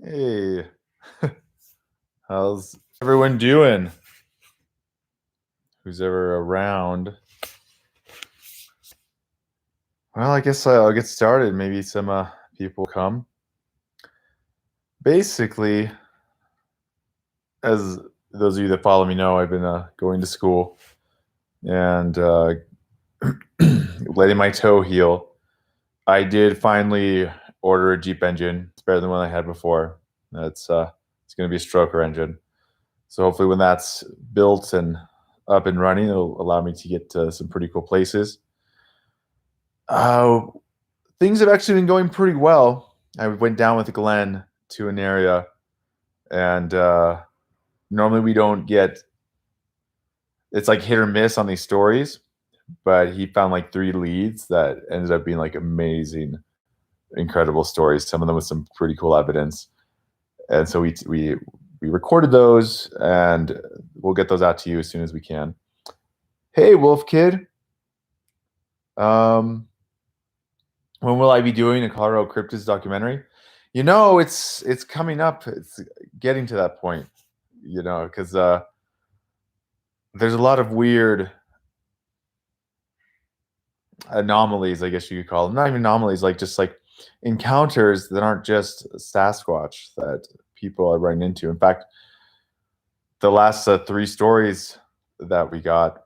Hey, how's everyone doing? Who's ever around? Well, I guess I'll get started. Maybe some people come. Basically, as those of you that follow me know, I've been going to school and letting my toe heal. I did finally order a Jeep engine. It's better than one I had before. It's going to be a stroker engine. So hopefully, when that's built and up and running, it'll allow me to get to some pretty cool places. Uh, Things have actually been going pretty well. I went down with Glenn to an area, and normally we don't get. It's like hit or miss on these stories, but he found like 3 leads that ended up being like amazing, incredible stories. Some of them with some pretty cool evidence, and so we recorded those, and we'll get those out to you as soon as we can. Hey, Wolf Kid. Um, when will I be doing a Colorado Cryptids documentary? It's coming up. It's getting to that point, because there's a lot of weird anomalies, I guess you could call them. Not even anomalies, like just like encounters that aren't just Sasquatch that people are running into. In fact, the last 3 stories that we got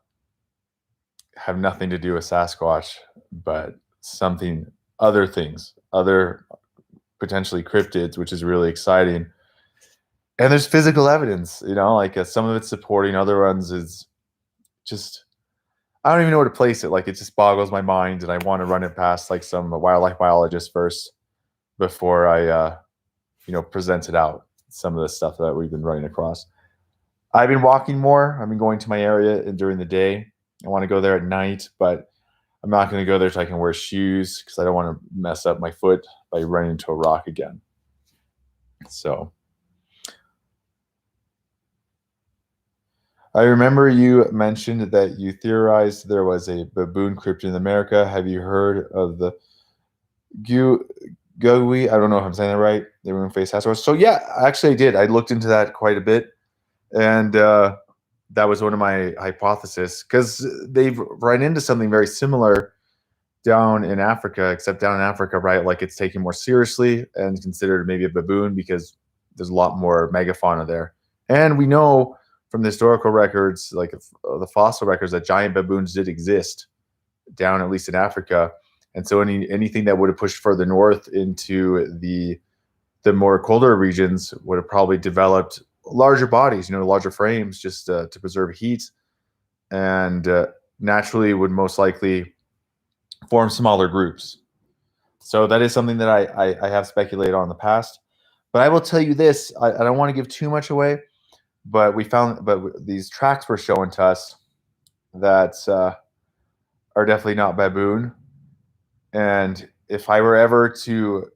have nothing to do with Sasquatch, but something, other things, other potentially cryptids, which is really exciting. And there's physical evidence, like some of it's supporting, other ones is just, I don't even know where to place it. Like, it just boggles my mind, and I want to run it past like some wildlife biologist first before I, present it out. Some of the stuff that we've been running across. I've been walking more. I've been going to my area during the day. I want to go there at night, but I'm not going to go there so I can wear shoes because I don't want to mess up my foot by running into a rock again. So I remember you mentioned that you theorized there was a baboon cryptid in America. Have you heard of the Gui? I don't know if I'm saying that right. The moon face Sasquatch. So yeah, actually I did. I looked into that quite a bit, and that was one of my hypotheses, because they've run into something very similar down in Africa, except down in Africa, right? Like, it's taken more seriously and considered maybe a baboon because there's a lot more megafauna there. And we know from the historical records, like the fossil records, that giant baboons did exist down, at least in Africa. And so anything that would have pushed further north into the more colder regions would have probably developed larger bodies, larger frames, just to preserve heat, and naturally would most likely form smaller groups. So that is something that I have speculated on in the past. But I will tell you this: I don't want to give too much away, but these tracks were showing to us that are definitely not baboon. And if I were ever to,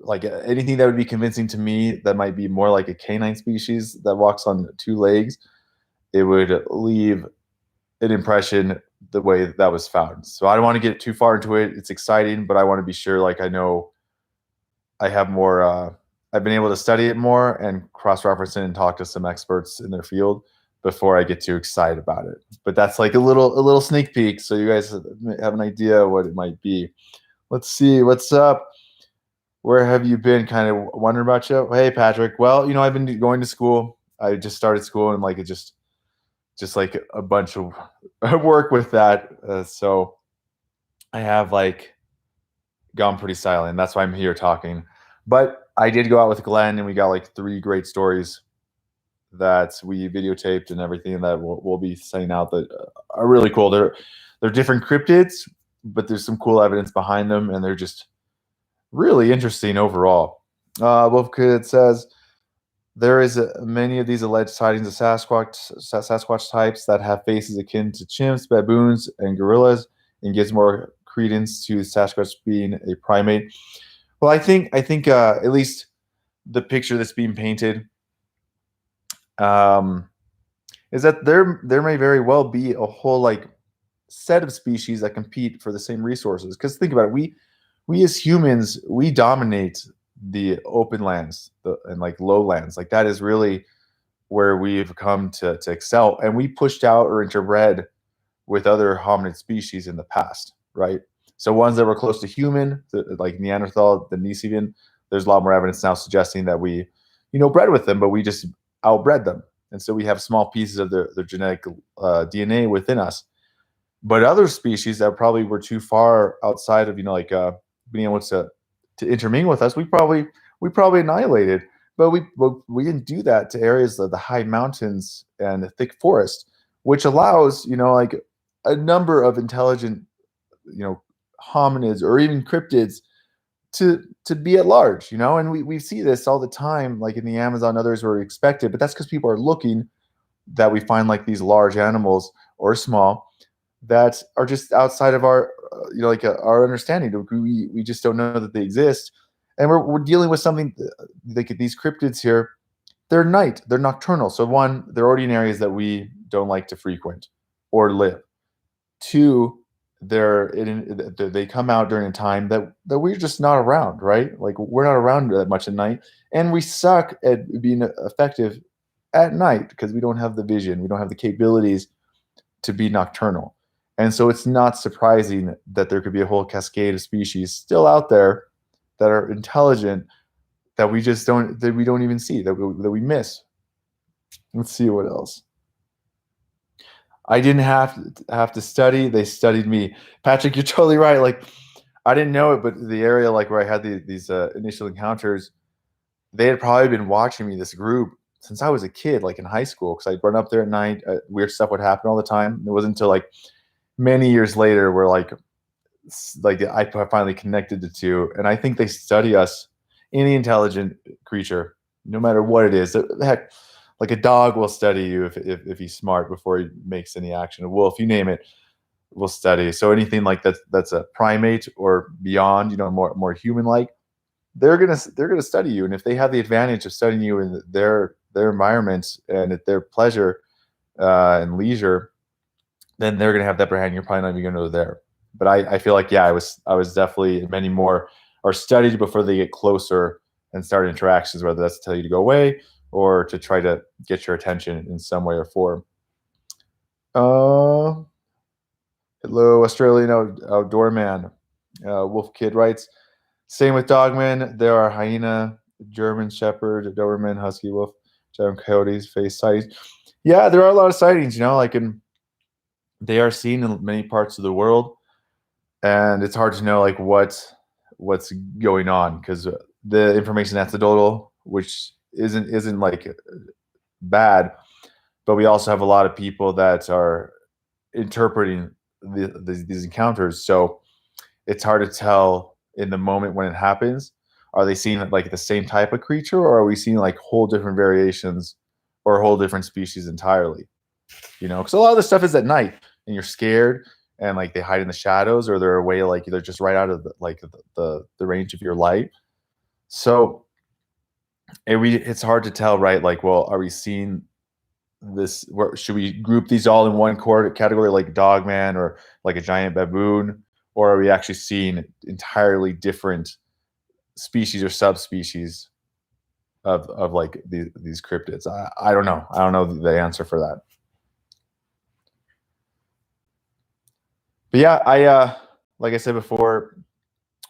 like, anything that would be convincing to me that might be more like a canine species that walks on 2 legs, it would leave an impression the way that was found. So I don't want to get too far into it. It's exciting, but I want to be sure, like, I know I have more, I've been able to study it more and cross-reference it and talk to some experts in their field before I get too excited about it. But that's like a little sneak peek, so you guys have an idea what it might be. Let's see, what's up? Where have you been? Kind of wondering about you. Hey, Patrick. Well, I've been going to school. I just started school, and like it just like a bunch of work with that. So I have like gone pretty silent. That's why I'm here talking. But I did go out with Glenn, and we got like 3 great stories that we videotaped and everything that we'll be sending out that are really cool. They're different cryptids, but there's some cool evidence behind them, and they're just really interesting overall. Wolfkid says there is many of these alleged sightings of Sasquatch types that have faces akin to chimps, baboons, and gorillas, and gives more credence to Sasquatch being a primate. Well, I think at least the picture that's being painted is that there may very well be a whole like set of species that compete for the same resources. Because think about it, we as humans, we dominate the open lands and like lowlands. Like that is really where we've come to excel. And we pushed out or interbred with other hominid species in the past, right? So ones that were close to human, like Neanderthal, Denisovan, there's a lot more evidence now suggesting that we, bred with them, but we just outbred them. And so we have small pieces of their genetic DNA within us. But other species that probably were too far outside of, being able to intermingle with us, we probably annihilated. But we didn't do that to areas of the high mountains and the thick forest, which allows, like a number of intelligent, you know, hominids or even cryptids to be at large, and we see this all the time, like in the Amazon, others were expected, but that's because people are looking, that we find like these large animals or small that are just outside of our, our understanding. We just don't know that they exist, and we're dealing with something like these cryptids here. They're nocturnal. So one, they're already in areas that we don't like to frequent or live. Two, they come out during a time that we're just not around, right? Like we're not around that much at night, and we suck at being effective at night because we don't have the vision, we don't have the capabilities to be nocturnal. And so it's not surprising that there could be a whole cascade of species still out there that are intelligent that we don't even see, that we miss. Let's see what else. I didn't have to study. They studied me. Patrick, you're totally right. Like I didn't know it, but the area like where I had these initial encounters, they had probably been watching me, this group, since I was a kid, like in high school, because I'd run up there at night. Weird stuff would happen all the time. It wasn't until like many years later where like I finally connected the two, and I think they study us, any intelligent creature, no matter what it is. Heck, like a dog will study you if he's smart before he makes any action. A wolf, you name it, will study. So anything like that's a primate or beyond, more human like, they're gonna study you. And if they have the advantage of studying you in their environment and at their pleasure and leisure, then they're gonna have that upper hand. You're probably not even gonna know they're there. But I feel like, yeah, I was definitely, many more are studied before they get closer and start interactions, whether that's to tell you to go away or to try to get your attention in some way or form. Uh, Hello, Australian outdoor man. Wolf Kid writes, same with Dogman. There are hyena, German Shepherd, Doberman, Husky Wolf, German Coyotes, face sightings. Yeah, there are a lot of sightings, they are seen in many parts of the world, and it's hard to know like what's going on because the information anecdotal, which isn't like bad, but we also have a lot of people that are interpreting these encounters. So it's hard to tell in the moment when it happens. Are they seeing like the same type of creature, or are we seeing like whole different variations or whole different species entirely? Because a lot of the stuff is at night and you're scared, and like they hide in the shadows, or they're away, like they're just right out of the range of your light. So it's hard to tell, right? Like, well, are we seeing this? Should we group these all in one category, like Dogman or like a giant baboon, or are we actually seeing entirely different species or subspecies of like these cryptids? I don't know. I don't know the answer for that. But yeah, I like I said before,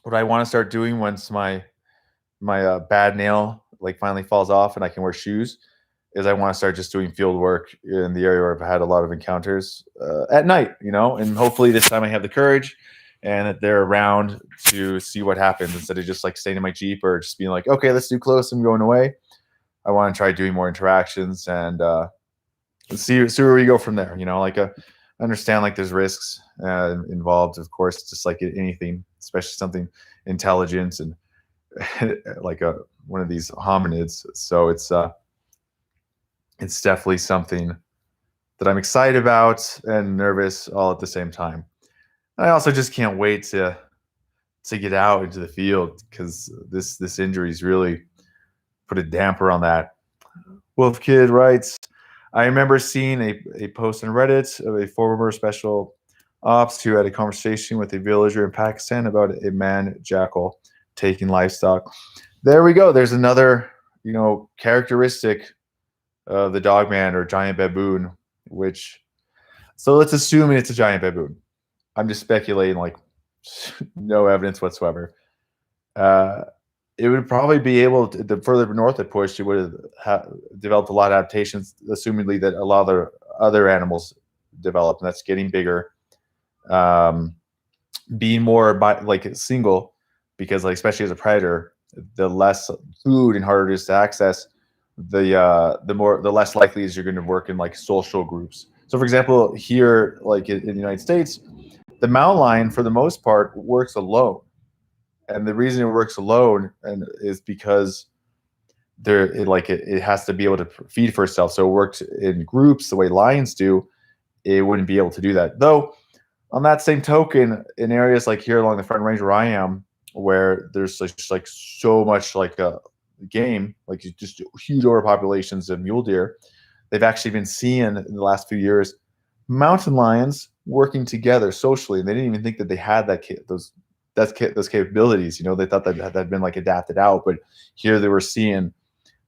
what I want to start doing once my bad nail like finally falls off and I can wear shoes is I want to start just doing field work in the area where I've had a lot of encounters at night, and hopefully this time I have the courage and that they're around to see what happens instead of just like staying in my Jeep or just being like, okay, let's do close, I'm going away. I want to try doing more interactions and see where we go from there. Like understand like there's risks involved, of course, just like anything, especially something intelligent and like one of these hominids. So it's definitely something that I'm excited about and nervous all at the same time. I also just can't wait to get out into the field because this injury's really put a damper on that. Wolf Kid writes, I remember seeing a post on Reddit of a former special ops who had a conversation with a villager in Pakistan about a man jackal taking livestock. There we go. There's another, characteristic of the dogman or giant baboon, which, so let's assume it's a giant baboon. I'm just speculating, like, no evidence whatsoever. Uh, it would probably be able to, the further north it pushed, it would have developed a lot of adaptations, assumingly that a lot of the other animals developed, and that's getting bigger, um, being more like single, because like especially as a predator, the less food and harder it is to access, the less likely is you're going to work in like social groups. So, for example, here, like in the United States, the mountain lion for the most part works alone, and the reason it works alone is because it has to be able to feed for itself. So it works in groups the way lions do. It wouldn't be able to do that, though. On that same token, in areas like here along the Front Range where I am, where there's like so much like game, like just huge overpopulations of mule deer, they've actually been seeing in the last few years mountain lions working together socially, and they didn't even think that they had those capabilities. They thought that had been like adapted out, but here they were seeing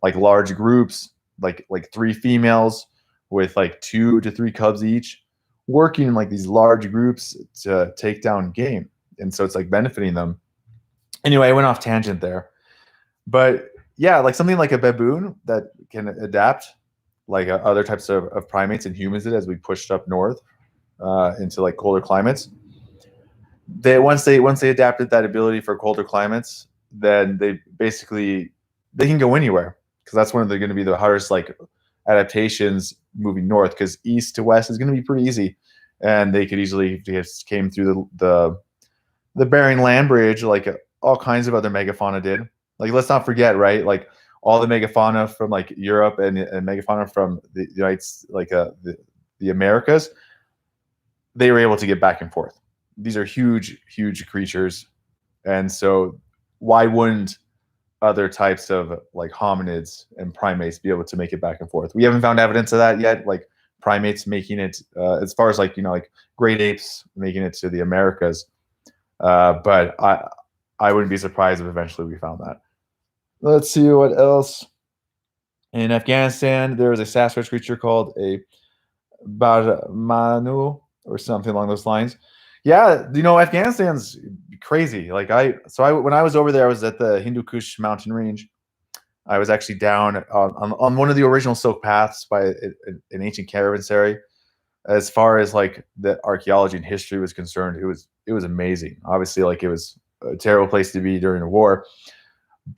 like large groups, like three females with like 2 to 3 cubs each, working in like these large groups to take down game, and so it's like benefiting them. Anyway, I went off tangent there, but yeah, like something like a baboon that can adapt like other types of primates and humans did as we pushed up north into like colder climates. Once they adapted that ability for colder climates, then they can go anywhere, because that's one of the going to be the hardest like adaptations moving north, because east to west is going to be pretty easy, and they could easily just came through the Bering Land Bridge like all kinds of other megafauna did. Like, let's not forget, right? Like all the megafauna from like Europe and megafauna from the United like the Americas, they were able to get back and forth. These are huge creatures, and so why wouldn't other types of like hominids and primates be able to make it back and forth? We haven't found evidence of that yet, like primates making it as far as like like great apes making it to the Americas, but I wouldn't be surprised if eventually we found that. Let's see what else. In Afghanistan, there is a Sasquatch creature called a Barmanu or something along those lines. Yeah, Afghanistan's crazy. Like when I was over there, I was at the Hindu Kush mountain range. I was actually down on one of the original silk paths by an ancient caravanserai. As far as like the archaeology and history was concerned, it was amazing. Obviously, like it was a terrible place to be during a war,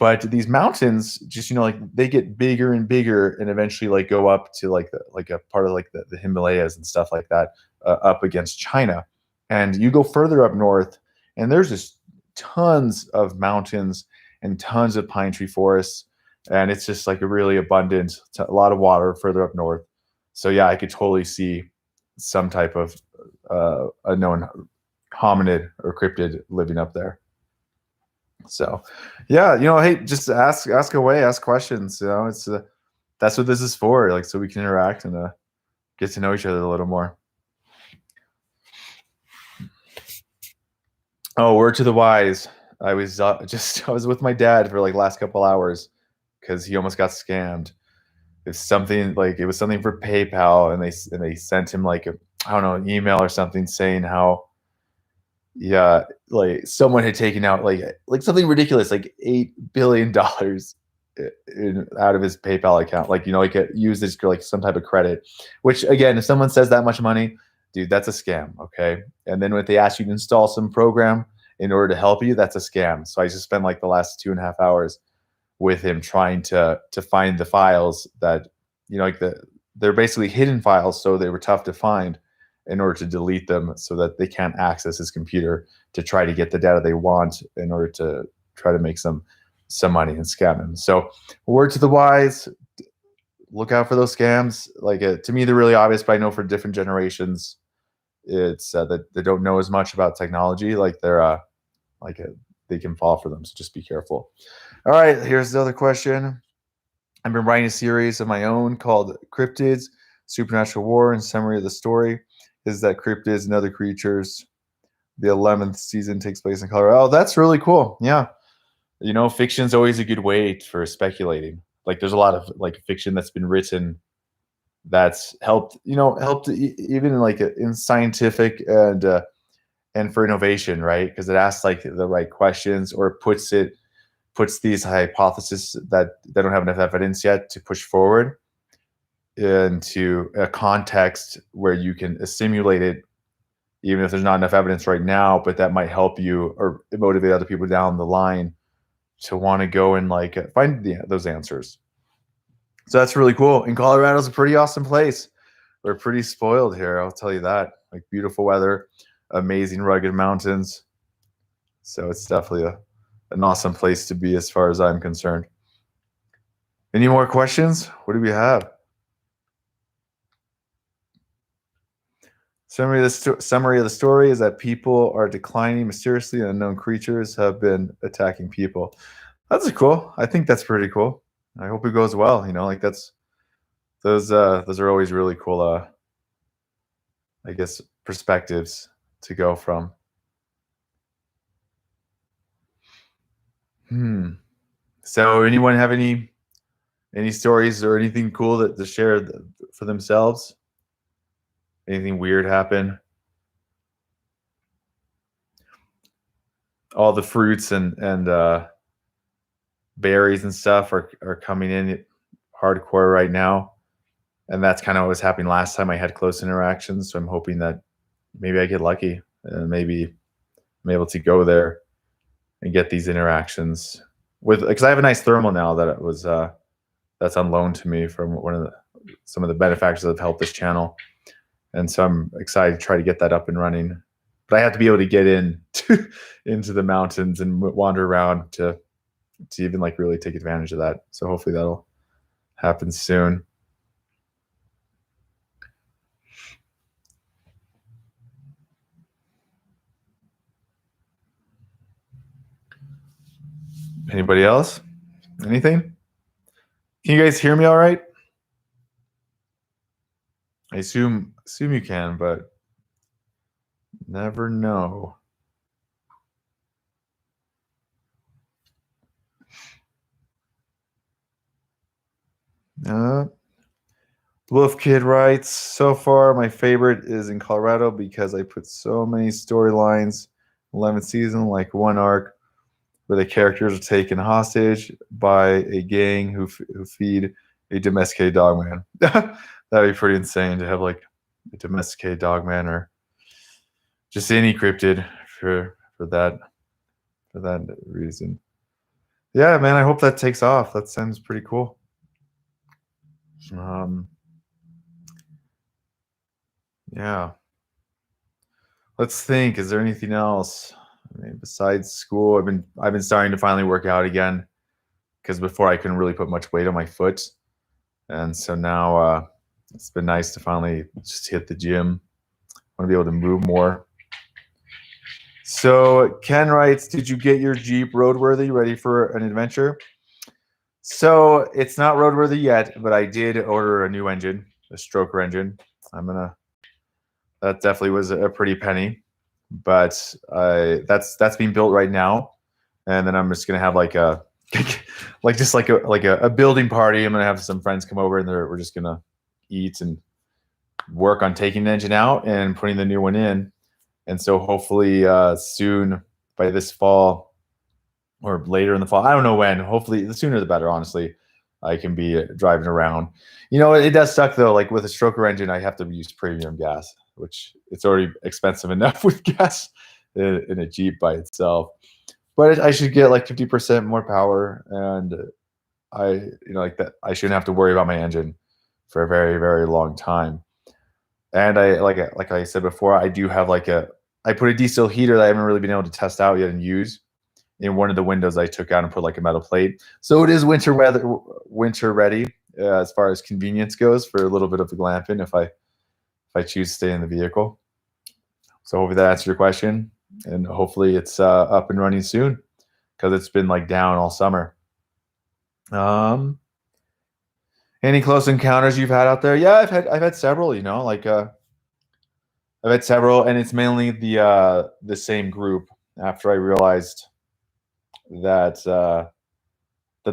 but these mountains just like they get bigger and bigger, and eventually like go up to like a part of like the Himalayas and stuff like that, up against China. And you go further up north, and there's just tons of mountains and tons of pine tree forests, and it's just like a really abundant, a lot of water further up north. So yeah, I could totally see some type of unknown hominid or cryptid living up there. So, yeah, hey, just ask away, ask questions. It's that's what this is for, like, so we can interact and get to know each other a little more. Oh, word to the wise. I was I was with my dad for like last couple hours because he almost got scammed. It's something like it was something for PayPal, and they sent him like I don't know, an email or something saying how, yeah, like someone had taken out like something ridiculous, like $8 billion out of his PayPal account, like like used as like some type of credit. Which again, if someone says that much money, dude, that's a scam, okay? And then when they ask you to install some program in order to help you, that's a scam. So I just spent like the last 2.5 hours with him trying to find the files that like they're basically hidden files, so they were tough to find, in order to delete them so that they can't access his computer to try to get the data they want in order to try to make some money and scam him. So word to the wise, look out for those scams. Like to me, they're really obvious, but I know for different generations, it's that they don't know as much about technology. Like they can fall for them. So just be careful. All right, here's the other question. I've been writing a series of my own called Cryptids, Supernatural War, and summary of the story is that cryptids and other creatures. The 11th season takes place in Colorado. Oh, that's really cool. Yeah. fiction's always a good way for speculating. Like there's a lot of like fiction that's been written that's helped even like in scientific and for innovation, right? Because it asks like the right questions or puts these hypotheses that they don't have enough evidence yet to push forward into a context where you can simulate it, even if there's not enough evidence right now, but that might help you or motivate other people down the line to want to go and like find those answers. So that's really cool. And Colorado's a pretty awesome place. We're pretty spoiled here, I'll tell you that. Like beautiful weather, amazing rugged mountains. So it's definitely an awesome place to be as far as I'm concerned. Any more questions? What do we have? Summary of the story is that people are declining mysteriously and unknown creatures have been attacking people. That's cool. I think that's pretty cool. I hope it goes well. Like those are always really cool I guess perspectives to go from. So anyone have any stories or anything cool that to share for themselves? Anything weird happen? All the fruits and berries and stuff are coming in hardcore right now, and that's kind of what was happening last time I had close interactions. So I'm hoping that maybe I get lucky and maybe I'm able to go there and get these interactions because I have a nice thermal now that it was that's on loan to me from some of the benefactors that have helped this channel, and so I'm excited to try to get that up and running. But I have to be able to get into the mountains and wander around to even like really take advantage of that. So hopefully that'll happen soon. Anybody else? Anything? Can you guys hear me all right? I assume you can, but never know. Wolf Kid writes, so far my favorite is in Colorado because I put so many storylines 11th season, like one arc where the characters are taken hostage by a gang who feed a domesticated dog man. That'd be pretty insane to have like a domesticated dog man or just any cryptid for that reason. Yeah, man, I hope that takes off. That sounds pretty cool. Yeah. Let's think. Is there anything else? I mean, besides school, I've been starting to finally work out again because before I couldn't really put much weight on my foot, and so now it's been nice to finally just hit the gym. I want to be able to move more. So Ken writes, "Did you get your Jeep roadworthy, ready for an adventure?" So it's not roadworthy yet, but I did order a new engine, a stroker engine. That definitely was a pretty penny, but that's being built right now, and then I'm just gonna have like a a building party. I'm gonna have some friends come over, and we're just gonna eat and work on taking the engine out and putting the new one in. And so hopefully soon, by this fall or later in the fall, I don't know when. Hopefully the sooner the better. Honestly, I can be driving around. It does suck though. Like with a stroker engine, I have to use premium gas, which it's already expensive enough with gas in a Jeep by itself. But I should get like 50% more power, and like that. I shouldn't have to worry about my engine for a very, very long time. And I like I said before, I do have I put a diesel heater that I haven't really been able to test out yet and use in one of the windows. I took out and put like a metal plate, so it is winter ready as far as convenience goes for a little bit of a glamping if I choose to stay in the vehicle. So hopefully that answers your question, and hopefully it's up and running soon because it's been like down all summer. Any close encounters you've had out there? Yeah, I've had several. I've had several, and it's mainly the same group. After I realized that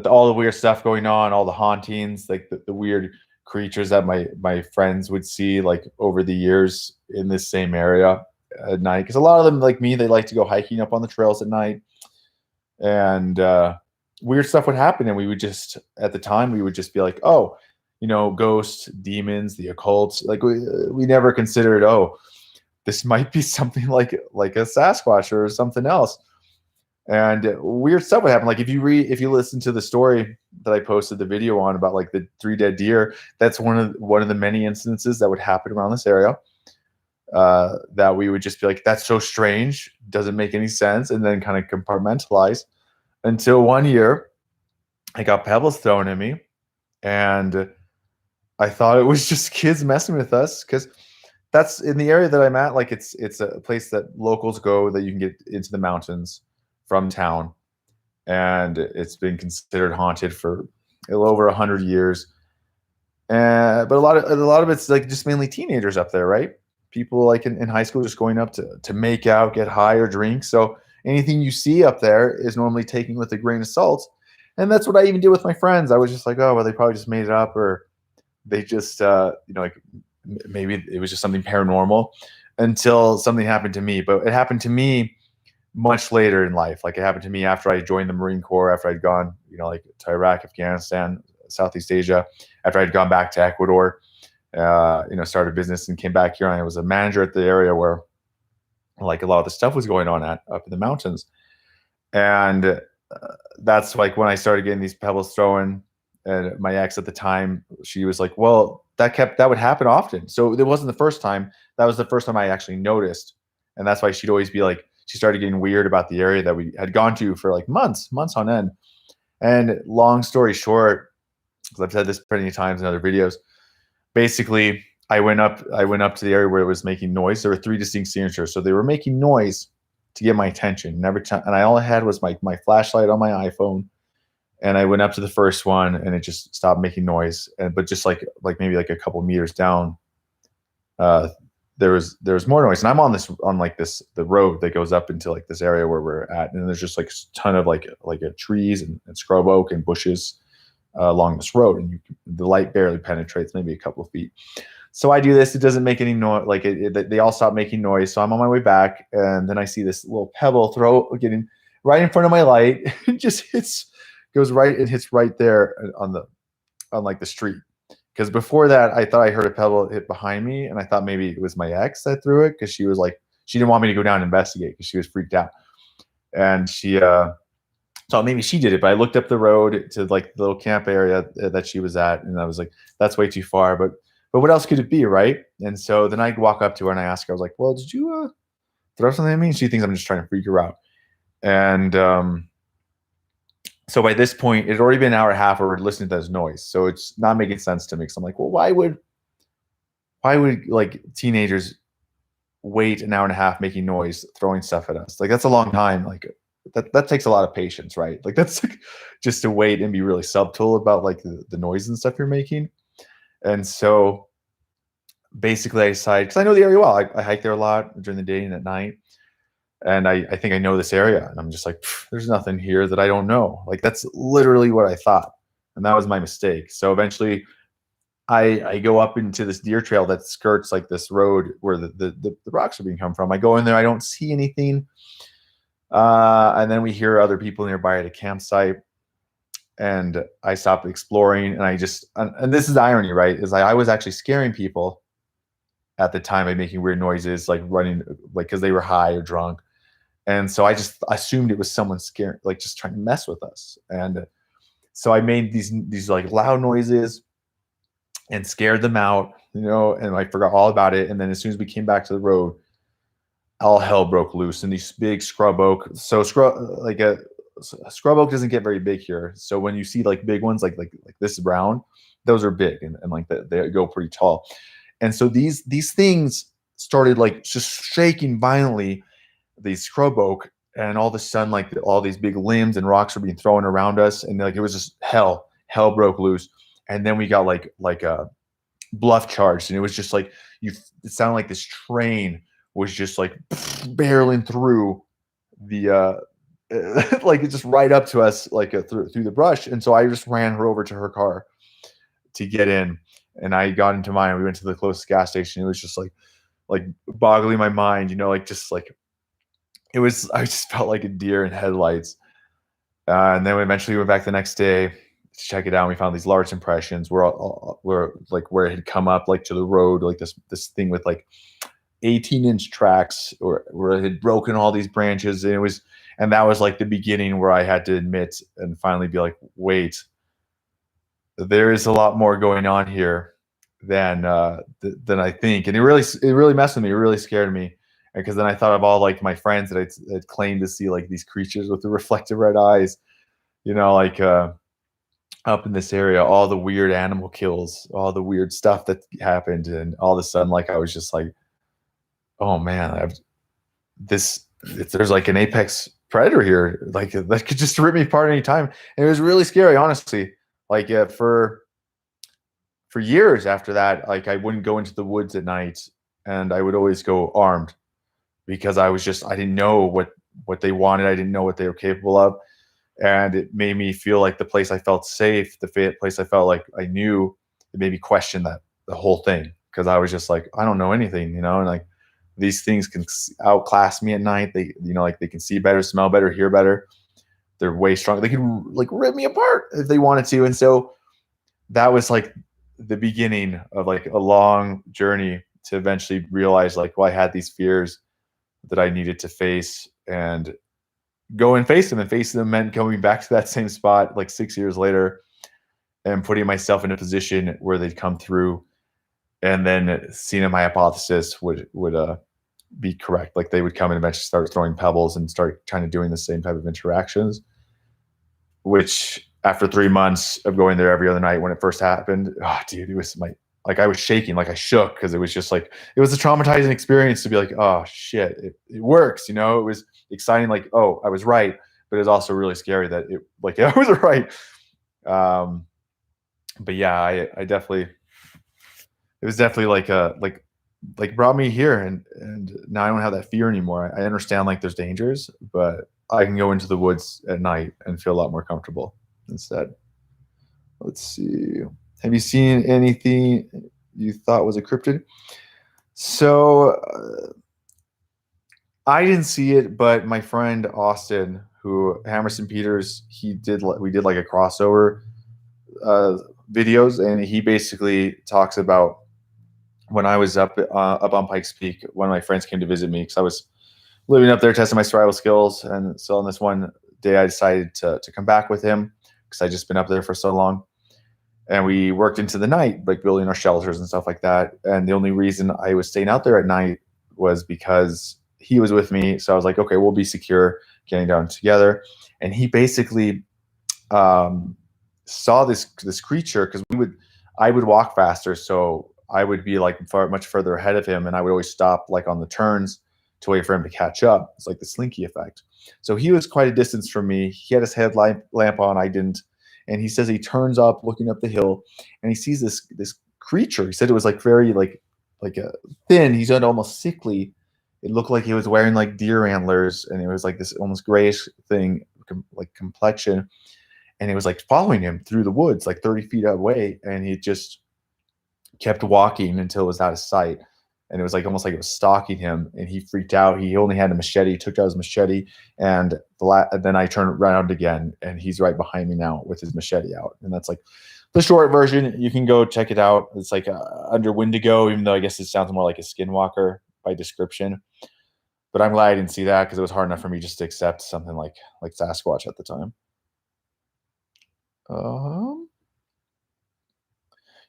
all the weird stuff going on, all the hauntings, like the weird creatures that my friends would see like over the years in this same area at night. Because a lot of them, like me, they like to go hiking up on the trails at night, and weird stuff would happen, and we would just at the time we would just be like, oh, ghosts, demons, the occult. Like we never considered, oh, this might be something like a Sasquatch or something else. And weird stuff would happen. Like if you listen to the story that I posted the video on about like the 3 dead deer, that's one of the many instances that would happen around this area. That we would just be like, that's so strange, doesn't make any sense, and then kind of compartmentalize until one year I got pebbles thrown at me, and I thought it was just kids messing with us because that's in the area that I'm at. Like it's a place that locals go that you can get into the mountains from town, and it's been considered haunted for a little over 100 years. But a lot of it's like just mainly teenagers up there, right? People like in high school just going up to make out, get high, or drink. So anything you see up there is normally taken with a grain of salt. And that's what I even did with my friends. I was just like, oh, well, they probably just made it up, or they just, like maybe it was just something paranormal, until something happened to me. But it happened to me much later in life. Like it happened to me after I joined the Marine Corps, after I'd gone, like to Iraq, Afghanistan, Southeast Asia, after I'd gone back to Ecuador, started a business and came back here. And I was a manager at the area where like a lot of the stuff was going on up in the mountains. And that's like when I started getting these pebbles thrown. And my ex at the time, she was like, well, that would happen often. So it wasn't the first time. That was the first time I actually noticed. And that's why she'd always be like, she started getting weird about the area that we had gone to for like months on end. And long story short, because I've said this plenty of times in other videos, basically I went up to the area where it was making noise. There were 3 distinct signatures. So they were making noise to get my attention. And every time, and all I had was my flashlight on my iPhone. And I went up to the first one, and it just stopped making noise. But just like maybe like a couple meters down, there was more noise. And I'm on the road that goes up into like this area where we're at, and there's just like a ton of like trees and scrub oak and bushes along this road, and the light barely penetrates, maybe a couple of feet. So I do this. It doesn't make any noise. Like they all stop making noise. So I'm on my way back, and then I see this little pebble getting right in front of my light. It just goes right and hits right there on like the street. Because before that, I thought I heard a pebble hit behind me, and I thought maybe it was my ex that threw it, because she was like, she didn't want me to go down and investigate because she was freaked out, and she thought maybe she did it. But I looked up the road to like the little camp area that she was at, and I was like, that's way too far. But what else could it be, right? And so then I walk up to her and I ask her, I was like, well, did you throw something at me? And she thinks I'm just trying to freak her out, and so by this point, it had already been an hour and a half where we're listening to this noise. So it's not making sense to me. So I'm like, well, why would like teenagers wait an hour and a half making noise, throwing stuff at us? Like that's a long time. Like that takes a lot of patience, right? Like that's like, just to wait and be really subtle about like the noise and stuff you're making. And so basically I decided, because I know the area well. I hike there a lot during the day and at night. And I think I know this area, and I'm just like, there's nothing here that I don't know. Like that's literally what I thought, and that was my mistake. So eventually, I go up into this deer trail that skirts like this road where the rocks are being come from. I go in there, I don't see anything, and then we hear other people nearby at a campsite, and I stop exploring, and and this is the irony, right? Is I was actually scaring people at the time by making weird noises, like running, like because they were high or drunk. And so I just assumed it was someone scared, like just trying to mess with us. And so I made these like loud noises and scared them out, and I forgot all about it. And then as soon as we came back to the road, all hell broke loose in these big scrub oak. So a scrub oak doesn't get very big here. So when you see like big ones, like this brown, those are big, and like they go pretty tall. And so these things started like just shaking violently, these scrub oak, and all of a sudden like all these big limbs and rocks were being thrown around us, and like it was just hell broke loose. And then we got like a bluff charged, and it was just like it sounded like this train was just like barreling through the like it's just right up to us, like through the brush. And so I just ran her over to her car to get in, and I got into mine. We went to the closest gas station. It was just like boggling my mind, like just like it was. I just felt like a deer in headlights. And then we eventually went back the next day to check it out. And we found these large impressions where like where it had come up like to the road, like this thing with like 18-inch tracks, or where it had broken all these branches. And that was like the beginning where I had to admit and finally be like, wait, there is a lot more going on here than I think. And it really messed with me. It really scared me, because then I thought of all like my friends that I'd claimed to see like these creatures with the reflective red eyes, like up in this area, all the weird animal kills, all the weird stuff that happened, and all of a sudden, like I was just like, oh man, there's like an apex predator here, like that could just rip me apart anytime. And it was really scary, honestly. Like for years after that, like I wouldn't go into the woods at night, and I would always go armed, because I didn't know what they wanted. I didn't know what they were capable of. And it made me feel like the place I felt safe, the place I felt like I knew, it made me question the whole thing, because I was just like, I don't know anything, and like these things can outclass me at night. They, like they can see better, smell better, hear better. They're way stronger. They can like rip me apart if they wanted to. And so that was like the beginning of like a long journey to eventually realize like, well, I had these fears that I needed to face, and go and face them. And facing them meant going back to that same spot like 6 years later, and putting myself in a position where they'd come through, and then seeing if my hypothesis would be correct. Like they would come and eventually start throwing pebbles and start kind of doing the same type of interactions, which after 3 months of going there every other night when it first happened, oh, dude, it was like I was shaking, like I shook, because it was just like, it was a traumatizing experience to be like, oh shit, it works. It was exciting, like, oh, I was right. But it was also really scary that it, like, I was right. But yeah, I definitely, it was definitely like brought me here, and now I don't have that fear anymore. I understand like there's dangers, but I can go into the woods at night and feel a lot more comfortable instead. Let's see. Have you seen anything you thought was a cryptid? So I didn't see it, but my friend Austin, who Hammerson Peters, we did like a crossover videos, and he basically talks about when I was up on Pikes Peak. One of my friends came to visit me because I was living up there, testing my survival skills. And so on this one day, I decided to come back with him, because I'd just been up there for so long. And we worked into the night, like building our shelters and stuff like that. And the only reason I was staying out there at night was because he was with me. So I was like, okay, we'll be secure getting down together. And he basically saw this creature, because I would walk faster, so I would be like much further ahead of him, and I would always stop like on the turns to wait for him to catch up. It's like the slinky effect. So he was quite a distance from me. He had his headlamp on, I didn't. And he says he turns up, looking up the hill, and he sees this creature. He said it was like very like a thin. He's almost sickly. It looked like he was wearing like deer antlers, and it was like this almost grayish thing, like complexion. And it was like following him through the woods, like 30 feet away. And he just kept walking until it was out of sight. And it was like almost like it was stalking him, and he freaked out. He only had a machete. He took out his machete, and then I turned around again, and he's right behind me now with his machete out. And that's like the short version. You can go check it out. It's like under Wendigo, even though I guess it sounds more like a skinwalker by description. But I'm glad I didn't see that, because it was hard enough for me just to accept something like Sasquatch at the time.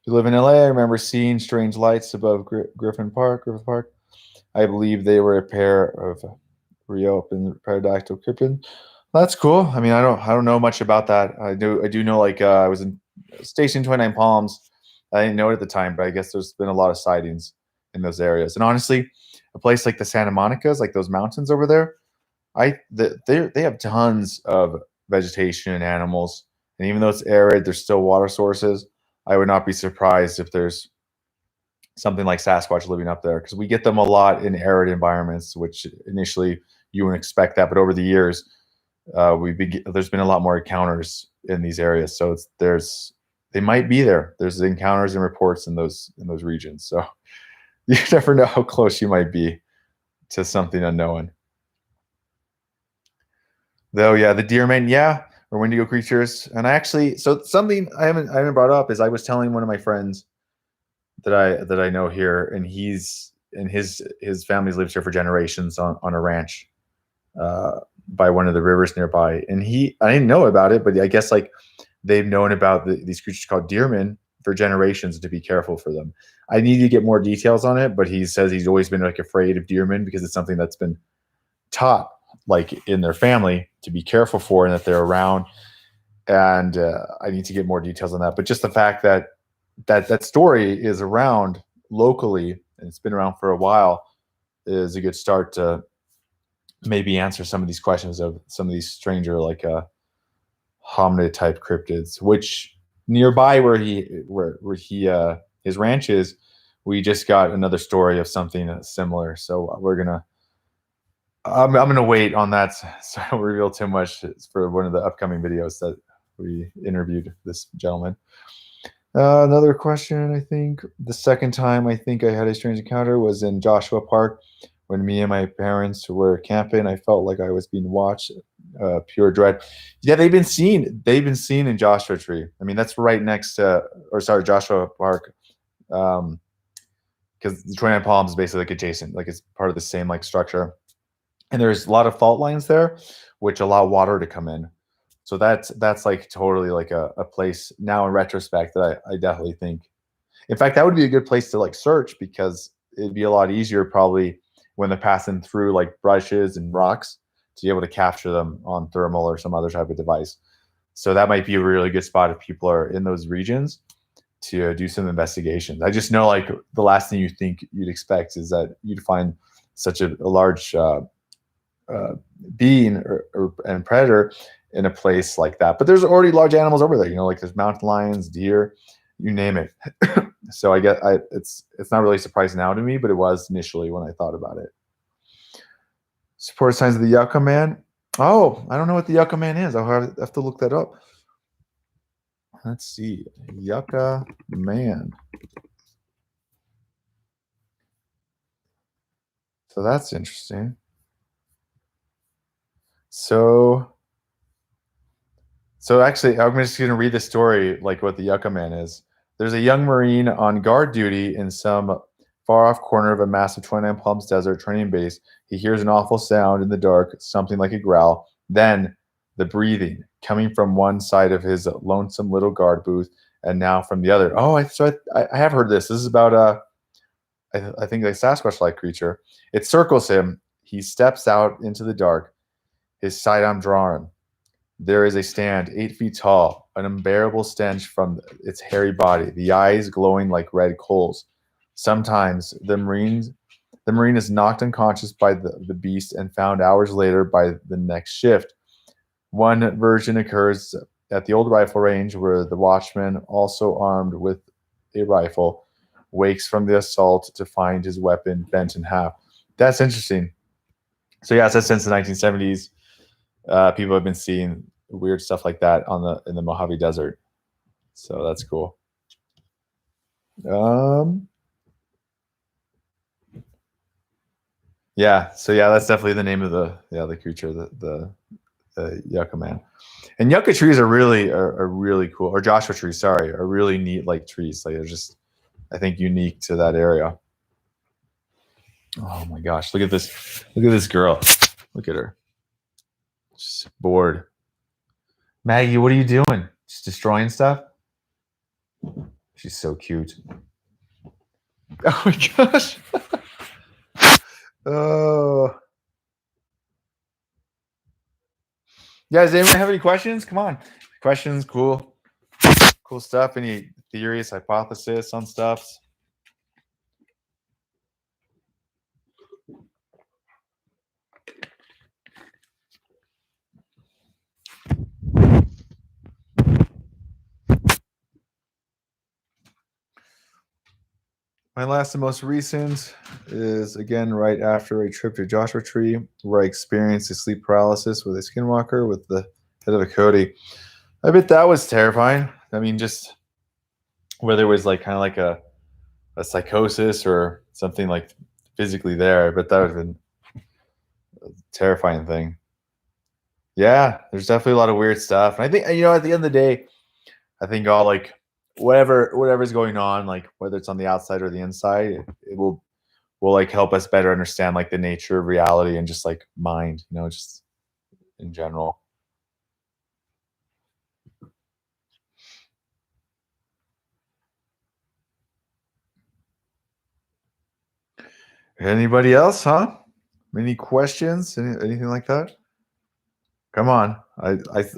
You live in LA. I remember seeing strange lights above Griffith Park. I believe they were a pair of reopened pterodactyl cryptids. That's cool. I mean, I don't know much about that. I do know, like, I was in Station 29 Palms. I didn't know it at the time, but I guess there's been a lot of sightings in those areas. And honestly, a place like the Santa Monica's, like those mountains over there, they have tons of vegetation and animals. And even though it's arid, there's still water sources. I would not be surprised if there's something like Sasquatch living up there, because we get them a lot in arid environments, which initially you wouldn't expect that. But over the years, there's been a lot more encounters in these areas, so they might be there. There's encounters and reports in those regions, so you never know how close you might be to something unknown. Though, yeah, the deer man, yeah, or Wendigo creatures. And so something I haven't brought up is I was telling one of my friends that I know here, and his family's lived here for generations on a ranch by one of the rivers nearby. And I didn't know about it, but I guess like they've known about these creatures called deermen for generations, to be careful for them. I need to get more details on it, but he says he's always been like afraid of deermen because it's something that's been taught like in their family to be careful for, and that they're around. And I need to get more details on that. But just the fact that story is around locally and it's been around for a while is a good start to maybe answer some of these questions of some of these stranger like hominid type cryptids, which nearby where he his ranch is, we just got another story of something similar. So I'm gonna wait on that, so I don't reveal too much for one of the upcoming videos that we interviewed this gentleman. Another question. I think the second time I think I had a strange encounter was in Joshua Park when me and my parents were camping. I felt like I was being watched. Pure dread. Yeah, they've been seen. They've been seen in Joshua Tree. I mean, that's right next to, or sorry, Joshua Park. Because the 29 Palms is basically like adjacent, like it's part of the same like structure. And there's a lot of fault lines there, which allow water to come in. So that's like totally like a place now in retrospect that I definitely think. In fact, that would be a good place to like search, because it'd be a lot easier probably when they're passing through like brushes and rocks to be able to capture them on thermal or some other type of device. So that might be a really good spot if people are in those regions to do some investigations. I just know like the last thing you think you'd expect is that you'd find such a large being and predator in a place like that. But there's already large animals over there, like there's mountain lions, deer, you name it. So I get it's not really surprising now to me, but it was initially when I thought about it. Support signs of the Yucca Man. Oh, I don't know what the Yucca Man is. I'll have to look that up. Let's see. Yucca Man. So that's interesting. So actually, I'm just going to read the story, like what the Yucca Man is. There's a young Marine on guard duty in some far-off corner of a massive 29 Palms desert training base. He hears an awful sound in the dark, something like a growl. Then the breathing coming from one side of his lonesome little guard booth, and now from the other. Oh, I have heard this. This is about I think a Sasquatch-like creature. It circles him. He steps out into the dark, his sidearm drawn. There is a stand 8 feet tall, an unbearable stench from its hairy body, the eyes glowing like red coals. Sometimes the Marine is knocked unconscious by the beast and found hours later by the next shift. One version occurs at the old rifle range where the watchman, also armed with a rifle, wakes from the assault to find his weapon bent in half. That's interesting. So yeah, it says since the 1970s, people have been seeing weird stuff like that in the Mojave Desert. So that's cool. Yeah. So yeah, that's definitely the name of the creature, the Yucca Man. And yucca trees are really cool. Or Joshua trees, sorry, are really neat like trees. Like they're just, I think, unique to that area. Oh my gosh, look at this. Look at this girl. Look at her. Just bored. Maggie, what are you doing? Just destroying stuff? She's so cute. Oh my gosh. Oh. Yeah, does anyone have any questions? Come on. Questions, cool stuff. Any theories, hypothesis on stuff? My last and most recent is again right after a trip to Joshua Tree, where I experienced a sleep paralysis with a skinwalker with the head of a Cody. I bet that was terrifying. I mean, just whether it was like kind of like a psychosis or something like physically there, but that would have been a terrifying thing. Yeah, there's definitely a lot of weird stuff. And I think at the end of the day, I think all like whatever's going on, like whether it's on the outside or the inside, it will like help us better understand like the nature of reality and just like mind, just in general. Anybody else, huh? Any questions? Anything like that? Come on. I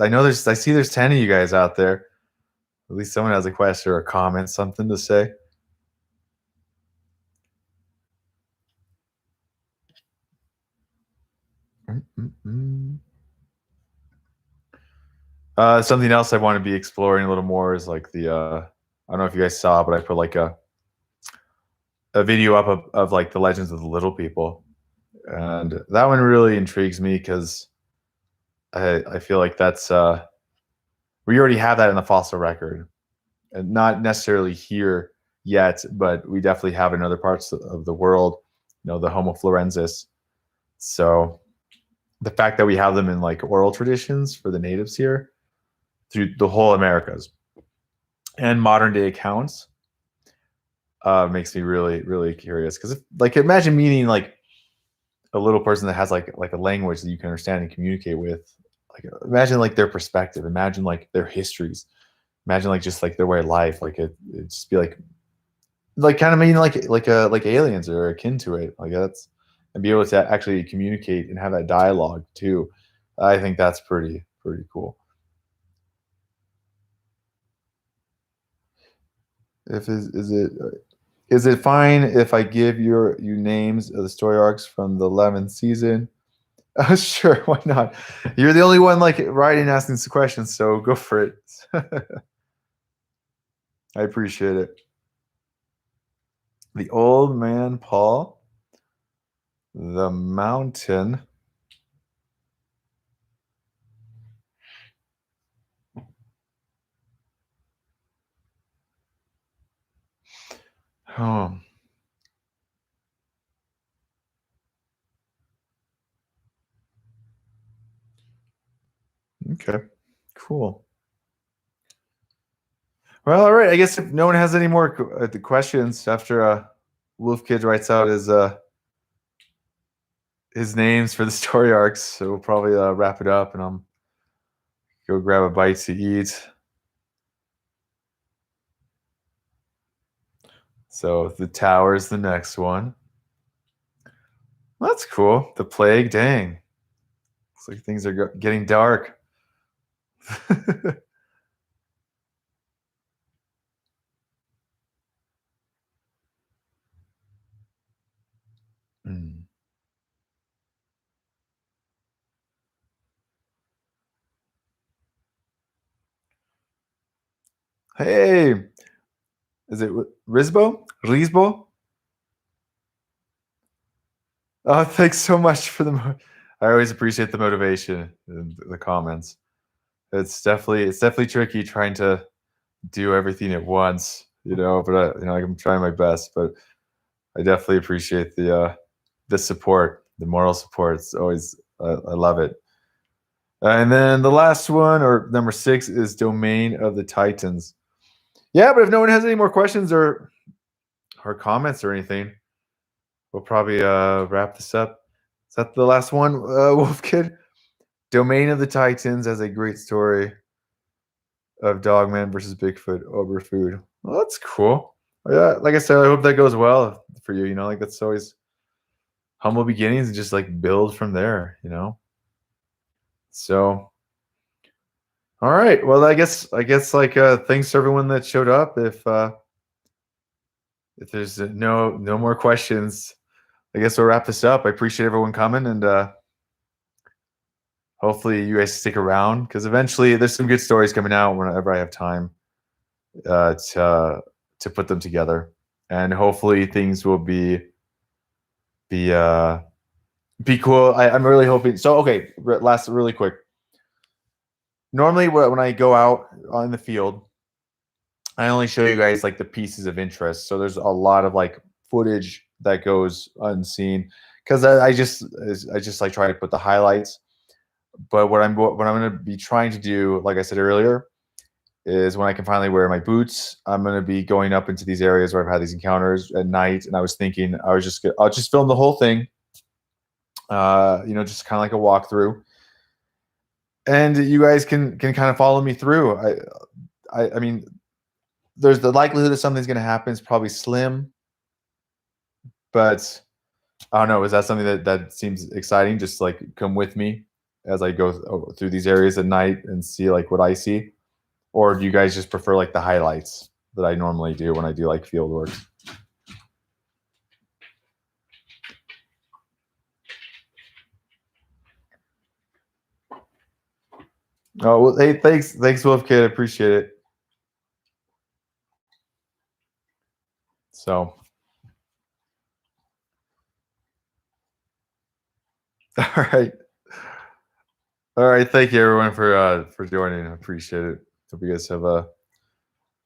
know I see there's 10 of you guys out there. At least someone has a question or a comment, something to say. Mm-mm-mm. Something else I want to be exploring a little more is like I don't know if you guys saw, but I put like a video up of like the legends of the little people. And that one really intrigues me because I feel like that's we already have that in the fossil record. And not necessarily here yet, but we definitely have in other parts of the world, the Homo florensis. So the fact that we have them in like oral traditions for the natives here through the whole Americas and modern day accounts makes me really, really curious. Because like imagine meeting like a little person that has like a language that you can understand and communicate with. Like imagine like their perspective, imagine like their histories, imagine like just like their way of life. Like it just be like kind of mean like aliens or akin to it. Like that's and be able to actually communicate and have that dialogue too. I think that's pretty cool. If is it fine if I give you names of the story arcs from the 11th season? Sure, why not? You're the only one like writing asking some questions, so go for it. I appreciate it. The old man Paul, the mountain. Oh, okay, cool. Well, all right. I guess if no one has any more questions after Wolf Kid writes out his names for the story arcs, so we'll probably wrap it up, and I'll go grab a bite to eat. So the tower is the next one. That's cool. The plague, dang. Looks like things are getting dark. Mm. Hey, is it Risbo? Risbo? Oh, thanks so much for I always appreciate the motivation and the comments. It's definitely tricky trying to do everything at once, but I'm trying my best, but I definitely appreciate the support, the moral support. It's always I love it. And then the last one, or number 6, is Domain of the Titans. Yeah, but if no one has any more questions or comments or anything, we'll probably wrap this up. Is that the last one, Wolf Kid? Domain of the Titans has a great story of Dogman versus Bigfoot over food. Well, that's cool. Yeah, like I said, I hope that goes well for you. Like that's always humble beginnings and just like build from there. So, all right. Well, I guess like thanks to everyone that showed up. If there's no more questions, I guess we'll wrap this up. I appreciate everyone coming, and hopefully you guys stick around because eventually there's some good stories coming out whenever I have time to put them together. and hopefully things will be be cool. I'm really hoping. So okay, last really quick. Normally, when I go out on the field, I only show you guys like the pieces of interest. So there's a lot of like footage that goes unseen because I just like try to put the highlights. But what I'm going to be trying to do, like I said earlier, is when I can finally wear my boots, I'm going to be going up into these areas where I've had these encounters at night. And I was thinking I'll just film the whole thing, just kind of like a walkthrough, and you guys can kind of follow me through. I mean, there's the likelihood that something's going to happen is probably slim, but I don't know. Is that something that seems exciting? Just like come with me as I go through these areas at night and see like what I see, or do you guys just prefer like the highlights that I normally do when I do like field work? Oh well, hey, thanks, Wolf Kid. I appreciate it. So, all right, all right. Thank you everyone for joining. I appreciate it. Hope you guys have a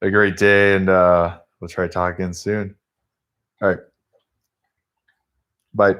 great day, and we'll try to talk again soon. All right, bye.